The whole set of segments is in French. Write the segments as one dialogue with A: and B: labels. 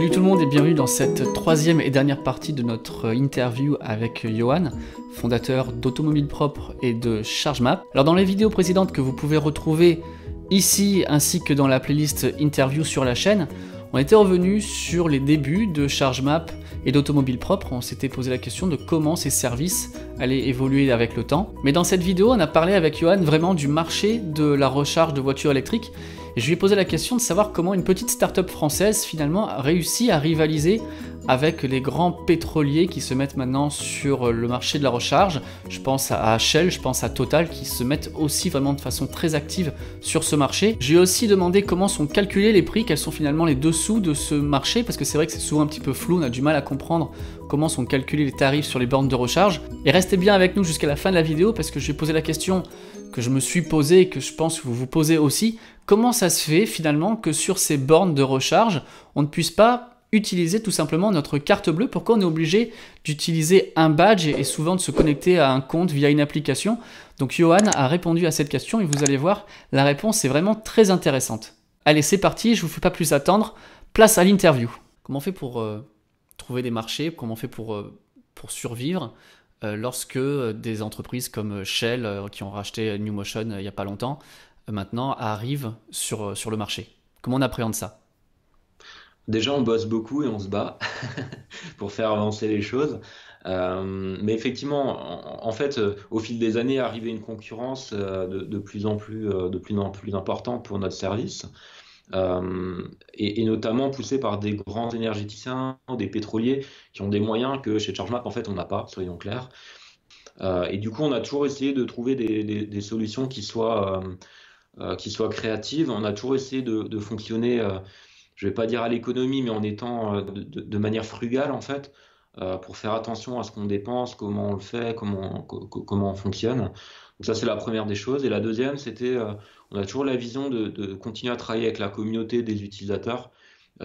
A: Salut tout le monde et bienvenue dans cette troisième et dernière partie de notre interview avec Johan, fondateur d'Automobile Propre et de ChargeMap. Alors dans les vidéos précédentes que vous pouvez retrouver ici ainsi que dans la playlist interview sur la chaîne, on était revenu sur les débuts de ChargeMap et d'Automobile Propre. On s'était posé la question de comment ces services allaient évoluer avec le temps. Mais dans cette vidéo, on a parlé avec Johan vraiment du marché de la recharge de voitures électriques. Et je lui ai posé la question de savoir comment une petite start-up française finalement a réussi à rivaliser avec les grands pétroliers qui se mettent maintenant sur le marché de la recharge. Je pense à Shell, je pense à Total qui se mettent aussi vraiment de façon très active sur ce marché. J'ai aussi demandé comment sont calculés les prix, quels sont finalement les dessous de ce marché, parce que c'est vrai que c'est souvent un petit peu flou, on a du mal à comprendre comment sont calculés les tarifs sur les bornes de recharge. Et restez bien avec nous jusqu'à la fin de la vidéo parce que je vais poser la question que je me suis posée et que je pense que vous vous posez aussi. Comment ça se fait finalement que sur ces bornes de recharge, on ne puisse pas utiliser tout simplement notre carte bleue? Pourquoi on est obligé d'utiliser un badge et souvent de se connecter à un compte via une application? Donc Johan a répondu à cette question et vous allez voir, la réponse est vraiment très intéressante. Allez, c'est parti, je ne vous fais pas plus attendre, place à l'interview. Comment on fait pour trouver des marchés? Comment on fait pour survivre lorsque des entreprises comme Shell, qui ont racheté NewMotion il n'y a pas longtemps, maintenant arrivent sur le marché? Comment on appréhende ça?
B: Déjà, on bosse beaucoup et on se bat pour faire avancer les choses. Mais effectivement, en fait, au fil des années, est arrivée une concurrence de plus en plus importante pour notre service, et notamment poussée par des grands énergéticiens, des pétroliers, qui ont des moyens que chez ChargeMap, en fait, on n'a pas, soyons clairs. Et du coup, on a toujours essayé de trouver des solutions qui soient créatives. On a toujours essayé de fonctionner. Je vais pas dire à l'économie, mais en étant de manière frugale en fait, pour faire attention à ce qu'on dépense, comment on le fait, comment on fonctionne. Donc ça, c'est la première des choses. Et la deuxième, c'était, on a toujours la vision de continuer à travailler avec la communauté des utilisateurs.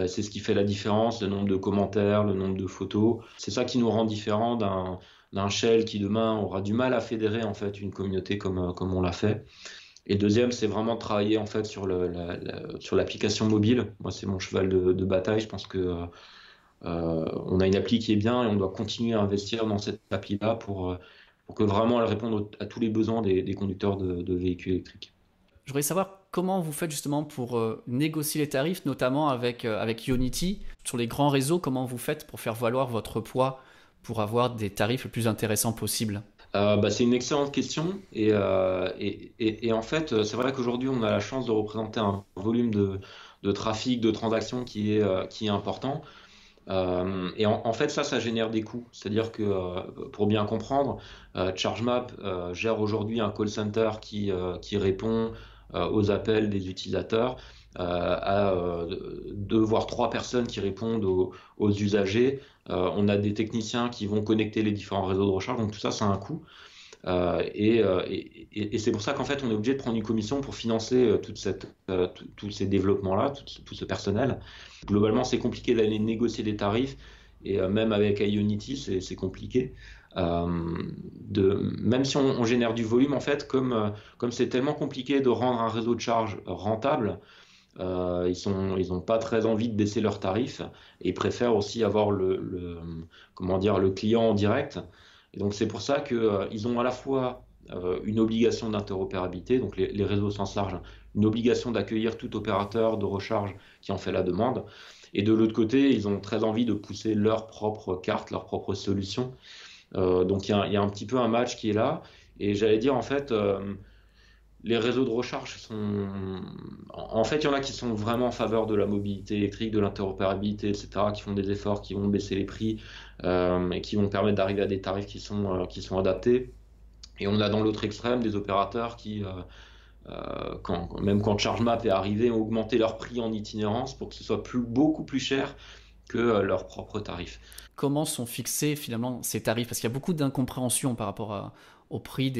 B: C'est ce qui fait la différence, le nombre de commentaires, le nombre de photos. C'est ça qui nous rend différents d'un Shell qui demain aura du mal à fédérer en fait une communauté comme on l'a fait. Et deuxième, c'est vraiment de travailler en fait sur l'application mobile. Moi, c'est mon cheval de bataille. Je pense que on a une appli qui est bien et on doit continuer à investir dans cette appli-là pour que vraiment elle réponde à tous les besoins des conducteurs de véhicules électriques.
A: Je voudrais savoir comment vous faites justement pour négocier les tarifs, notamment avec Ionity, sur les grands réseaux. Comment vous faites pour faire valoir votre poids pour avoir des tarifs le plus intéressants possible?
B: C'est une excellente question et en fait, c'est vrai qu'aujourd'hui, on a la chance de représenter un volume de trafic, de transactions qui est important. Et en fait, ça génère des coûts. C'est-à-dire que, pour bien comprendre, ChargeMap gère aujourd'hui un call center qui répond aux appels des utilisateurs, à deux voire trois personnes qui répondent aux usagers. On a des techniciens qui vont connecter les différents réseaux de recharge. Donc tout ça, ça a un coût. Et c'est pour ça qu'en fait, on est obligé de prendre une commission pour financer tous ces développements-là, tout ce personnel. Globalement, c'est compliqué d'aller négocier des tarifs, et même avec Ionity, c'est compliqué. Même si on génère du volume, en fait, comme c'est tellement compliqué de rendre un réseau de charge rentable, ils ont pas très envie de baisser leurs tarifs et ils préfèrent aussi avoir comment dire, le client en direct. Et donc c'est pour ça que ils ont à la fois une obligation d'interopérabilité, donc les réseaux au sens large, une obligation d'accueillir tout opérateur de recharge qui en fait la demande. Et de l'autre côté, ils ont très envie de pousser leur propre carte, leur propre solution. Donc il y a un petit peu un match qui est là. Et j'allais dire en fait, les réseaux de recharge sont... En fait, il y en a qui sont vraiment en faveur de la mobilité électrique, de l'interopérabilité, etc., qui font des efforts, qui vont baisser les prix, et qui vont permettre d'arriver à des tarifs qui sont adaptés. Et on a dans l'autre extrême des opérateurs qui, même quand ChargeMap est arrivé, ont augmenté leur prix en itinérance pour que ce soit beaucoup plus cher que leurs propres tarifs.
A: Comment sont fixés finalement ces tarifs? Parce qu'il y a beaucoup d'incompréhension par rapport au prix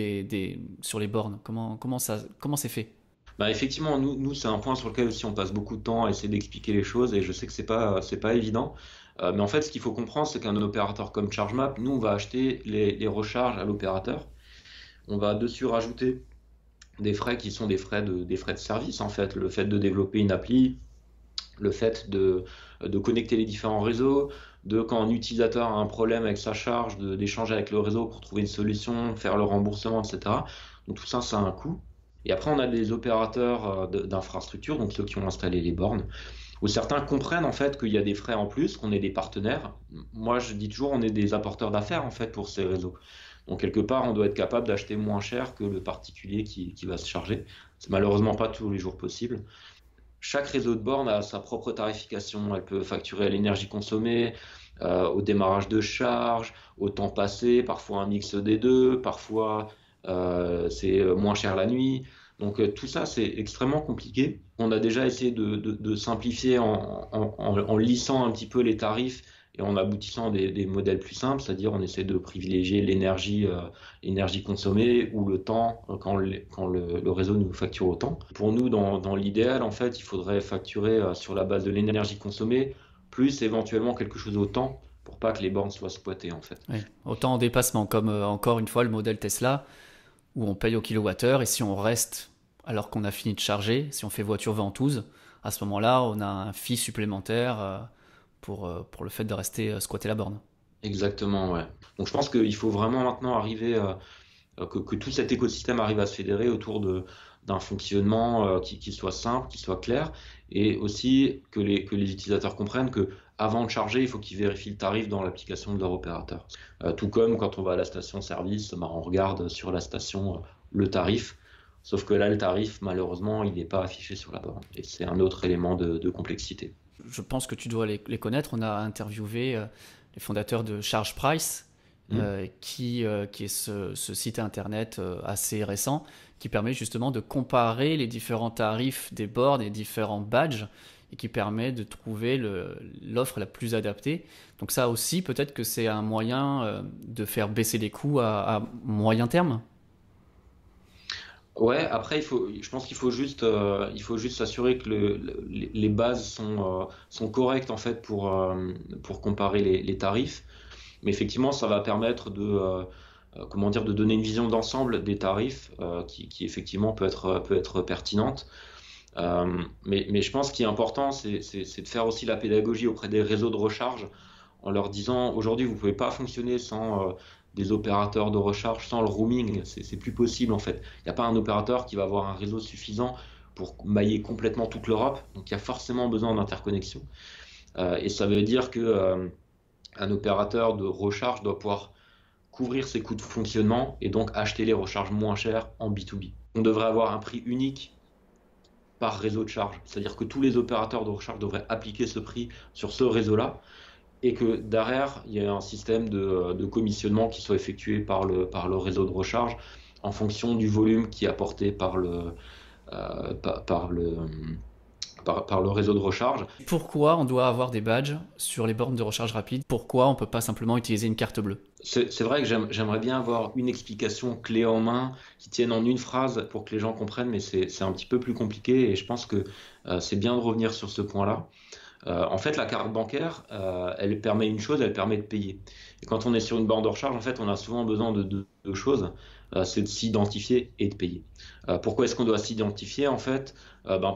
A: sur les bornes. Comment c'est fait?
B: Effectivement, nous c'est un point sur lequel aussi on passe beaucoup de temps à essayer d'expliquer les choses, et je sais que c'est pas évident. Mais en fait, ce qu'il faut comprendre, c'est qu'un opérateur comme ChargeMap, nous, on va acheter les recharges à l'opérateur. On va dessus rajouter des frais qui sont des frais de service, en fait. Le fait de développer une appli, le fait de connecter les différents réseaux, de quand un utilisateur a un problème avec sa charge, d'échanger avec le réseau pour trouver une solution, faire le remboursement, etc. Donc tout ça, ça a un coût. Et après, on a des opérateurs d'infrastructure, donc ceux qui ont installé les bornes, où certains comprennent en fait qu'il y a des frais en plus, qu'on est des partenaires. Moi, je dis toujours, on est des apporteurs d'affaires en fait pour ces réseaux. Donc quelque part, on doit être capable d'acheter moins cher que le particulier qui va se charger. C'est malheureusement pas tous les jours possible. Chaque réseau de borne a sa propre tarification. Elle peut facturer à l'énergie consommée, au démarrage de charge, au temps passé, parfois un mix des deux, parfois c'est moins cher la nuit. Donc tout ça, c'est extrêmement compliqué. On a déjà essayé de simplifier en lissant un petit peu les tarifs et en aboutissant des modèles plus simples, c'est-à-dire on essaie de privilégier l'énergie consommée ou le temps quand le réseau nous facture autant. Pour nous, dans l'idéal, en fait, il faudrait facturer sur la base de l'énergie consommée, plus éventuellement quelque chose au temps, pour pas que les bornes soient squattées, en fait.
A: Oui. Autant en dépassement, comme encore une fois le modèle Tesla, où on paye au kilowattheure, et si on reste alors qu'on a fini de charger, si on fait voiture ventouse, à ce moment-là, on a un fee supplémentaire pour le fait de rester squatter la borne.
B: Exactement, ouais. Donc je pense qu'il faut vraiment maintenant arriver que tout cet écosystème arrive à se fédérer autour d'un fonctionnement qui soit simple, qui soit clair, et aussi que les utilisateurs comprennent que avant de charger, il faut qu'ils vérifient le tarif dans l'application de leur opérateur. Tout comme quand on va à la station-service, ben, on regarde sur la station le tarif, sauf que là, le tarif, malheureusement, il n'est pas affiché sur la borne, et c'est un autre élément de complexité.
A: Je pense que tu dois les connaître. On a interviewé les fondateurs de Charge Price, qui est ce site internet assez récent, qui permet justement de comparer les différents tarifs des bornes et différents badges, et qui permet de trouver l'offre la plus adaptée. Donc ça aussi, peut-être que c'est un moyen de faire baisser les coûts à moyen terme.
B: Ouais, après, je pense il faut juste s'assurer que les bases sont correctes en fait pour comparer les tarifs. Mais effectivement, ça va permettre comment dire, de donner une vision d'ensemble des tarifs qui effectivement peut être pertinente. Mais je pense qu'il est important, c'est de faire aussi la pédagogie auprès des réseaux de recharge en leur disant aujourd'hui, vous ne pouvez pas fonctionner sans des opérateurs de recharge, sans le roaming. C'est plus possible en fait. Il n'y a pas un opérateur qui va avoir un réseau suffisant pour mailler complètement toute l'Europe. Donc il y a forcément besoin d'interconnexion. Et ça veut dire que un opérateur de recharge doit pouvoir couvrir ses coûts de fonctionnement et donc acheter les recharges moins chères en B2B. On devrait avoir un prix unique par réseau de charge. C'est-à-dire que tous les opérateurs de recharge devraient appliquer ce prix sur ce réseau-là et que derrière, il y ait un système de commissionnement qui soit effectué par le réseau de recharge en fonction du volume qui est apporté euh, par, par le, par le réseau de recharge.
A: Pourquoi on doit avoir des badges sur les bornes de recharge rapide? Pourquoi on ne peut pas simplement utiliser une carte bleue?
B: C'est vrai que j'aimerais bien avoir une explication clé en main qui tienne en une phrase pour que les gens comprennent, mais c'est un petit peu plus compliqué et je pense que c'est bien de revenir sur ce point-là. En fait, la carte bancaire, elle permet une chose, elle permet de payer. Et quand on est sur une borne de recharge, en fait, on a souvent besoin de deux choses, c'est de s'identifier et de payer. Pourquoi est-ce qu'on doit s'identifier? En fait,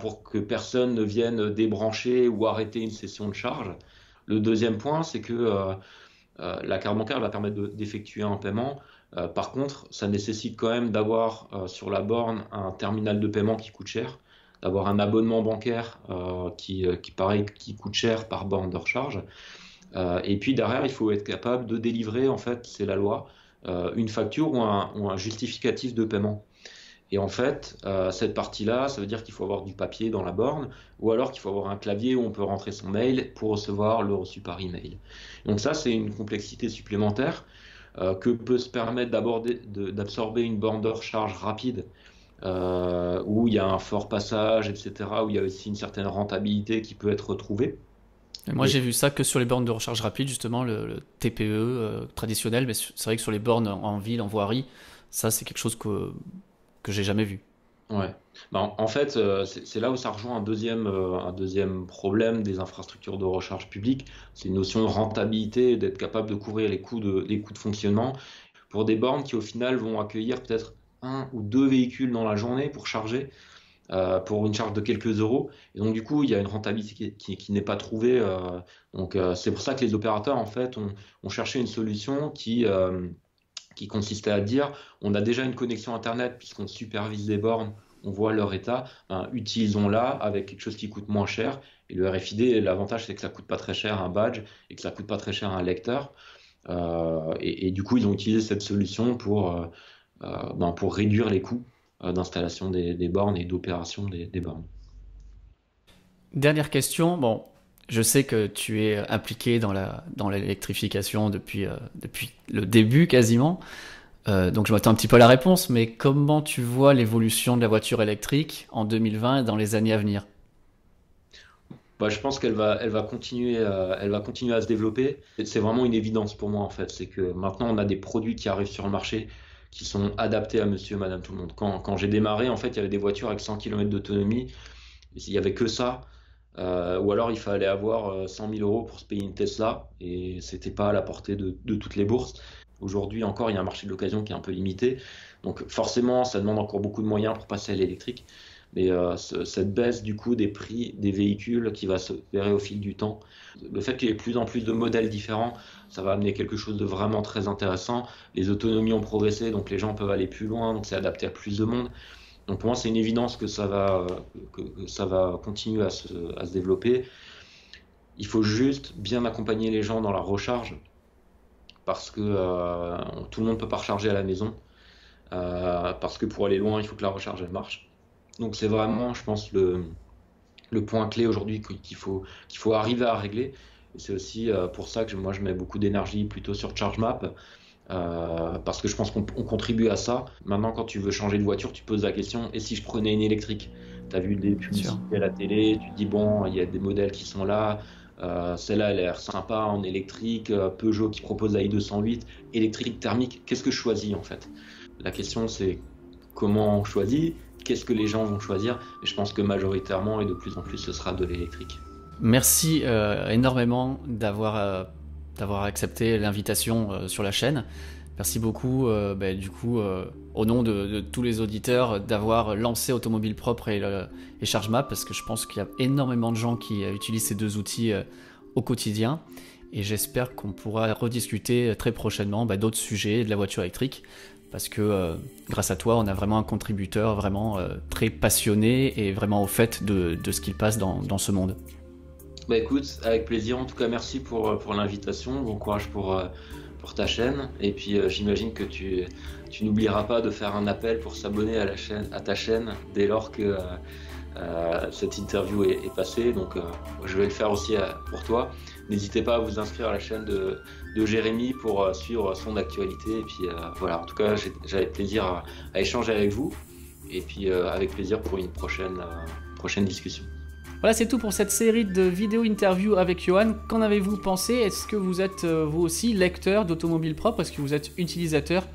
B: pour que personne ne vienne débrancher ou arrêter une session de charge. Le deuxième point, c'est que la carte bancaire va permettre d'effectuer un paiement. Par contre, ça nécessite quand même d'avoir sur la borne un terminal de paiement qui coûte cher, d'avoir un abonnement bancaire pareil, qui coûte cher par borne de recharge. Et puis derrière, il faut être capable de délivrer, en fait, c'est la loi, une facture ou un justificatif de paiement. Et en fait, cette partie-là, ça veut dire qu'il faut avoir du papier dans la borne, ou alors qu'il faut avoir un clavier où on peut rentrer son mail pour recevoir le reçu par email. Donc ça, c'est une complexité supplémentaire que peut se permettre d'absorber une borne de recharge rapide, où il y a un fort passage, etc., où il y a aussi une certaine rentabilité qui peut être retrouvée.
A: Et moi, j'ai vu ça que sur les bornes de recharge rapide, justement, le TPE traditionnel, mais c'est vrai que sur les bornes en ville, en voirie, ça, c'est quelque chose que j'ai jamais vu.
B: Ouais. En fait, c'est là où ça rejoint un deuxième problème des infrastructures de recharge publique, c'est une notion de rentabilité, d'être capable de couvrir les coûts de fonctionnement pour des bornes qui au final vont accueillir peut-être un ou deux véhicules dans la journée pour charger. pour une charge de quelques euros. Et donc du coup, il y a une rentabilité qui n'est pas trouvée. Donc c'est pour ça que les opérateurs en fait ont cherché une solution qui consistait à dire on a déjà une connexion Internet puisqu'on supervise des bornes, on voit leur état, ben, utilisons-la avec quelque chose qui coûte moins cher. Et le RFID, l'avantage c'est que ça coûte pas très cher un badge et que ça coûte pas très cher un lecteur. Et du coup, ils ont utilisé cette solution pour réduire les coûts d'installation des bornes et d'opération des bornes.
A: Dernière question, bon, je sais que tu es impliqué dans l'électrification depuis le début quasiment, donc je m'attends un petit peu à la réponse, mais comment tu vois l'évolution de la voiture électrique en 2020 et dans les années à venir?
B: Bah, je pense qu'elle va continuer, elle va continuer à se développer. C'est vraiment une évidence pour moi en fait, c'est que maintenant on a des produits qui arrivent sur le marché qui sont adaptés à monsieur et madame tout le monde. Quand j'ai démarré, en fait, il y avait des voitures avec 100 km d'autonomie, il n'y avait que ça. Ou alors il fallait avoir 100 000 euros pour se payer une Tesla et c'était pas à la portée de toutes les bourses. Aujourd'hui encore, il y a un marché de l'occasion qui est un peu limité. Donc forcément, ça demande encore beaucoup de moyens pour passer à l'électrique. Mais cette baisse du coût des prix des véhicules qui va se verrer au fil du temps, le fait qu'il y ait de plus en plus de modèles différents, ça va amener quelque chose de vraiment très intéressant. Les autonomies ont progressé, donc les gens peuvent aller plus loin, donc c'est adapté à plus de monde. Donc pour moi, c'est une évidence que ça va continuer à se développer. Il faut juste bien accompagner les gens dans la recharge parce que tout le monde ne peut pas recharger à la maison. Parce que pour aller loin, il faut que la recharge elle marche. Donc c'est vraiment, je pense, le point clé aujourd'hui qu'il faut arriver à régler. Et c'est aussi pour ça que moi je mets beaucoup d'énergie plutôt sur ChargeMap. Parce que je pense qu'on contribue à ça. Maintenant, quand tu veux changer de voiture, tu poses la question, et si je prenais une électrique? Tu as vu des publicités à la télé, tu te dis, bon, il y a des modèles qui sont là, celle-là, elle a l'air sympa en électrique, Peugeot qui propose la i208, électrique thermique, qu'est-ce que je choisis en fait? La question c'est comment on choisit, qu'est-ce que les gens vont choisir, et je pense que majoritairement et de plus en plus ce sera de l'électrique.
A: Merci énormément d'avoir accepté l'invitation sur la chaîne. Merci beaucoup au nom de tous les auditeurs d'avoir lancé Automobile Propre et ChargeMap, parce que je pense qu'il y a énormément de gens qui utilisent ces deux outils au quotidien, et j'espère qu'on pourra rediscuter très prochainement d'autres sujets de la voiture électrique, parce que grâce à toi on a vraiment un contributeur vraiment très passionné et vraiment au fait de ce qu'il passe dans ce monde.
B: Bah écoute, avec plaisir. En tout cas, merci pour l'invitation. Bon courage pour ta chaîne. Et puis, j'imagine que tu n'oublieras pas de faire un appel pour s'abonner à ta chaîne dès lors que cette interview est passée. Donc, je vais le faire aussi pour toi. N'hésitez pas à vous inscrire à la chaîne de Jérémy pour suivre son actualité. Et puis, voilà. En tout cas, j'avais plaisir à échanger avec vous. Et puis, avec plaisir pour une prochaine discussion.
A: Voilà, c'est tout pour cette série de vidéos interviews avec Johan. Qu'en avez-vous pensé? Est-ce que vous êtes vous aussi lecteur d'Automobile Propre? Est-ce que vous êtes utilisateur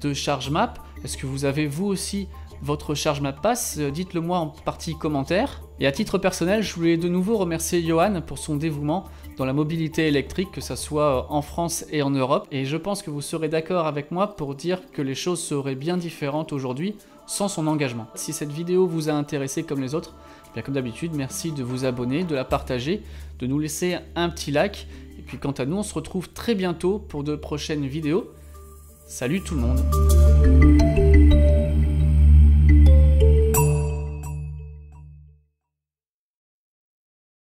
A: de ChargeMap? Est-ce que vous avez vous aussi votre ChargeMap Pass? Dites-le moi en partie commentaire. Et à titre personnel, je voulais de nouveau remercier Johan pour son dévouement dans la mobilité électrique, que ce soit en France et en Europe. Et je pense que vous serez d'accord avec moi pour dire que les choses seraient bien différentes aujourd'hui sans son engagement. Si cette vidéo vous a intéressé comme les autres, bien comme d'habitude, merci de vous abonner, de la partager, de nous laisser un petit like. Et puis quant à nous, on se retrouve très bientôt pour de prochaines vidéos. Salut tout le monde!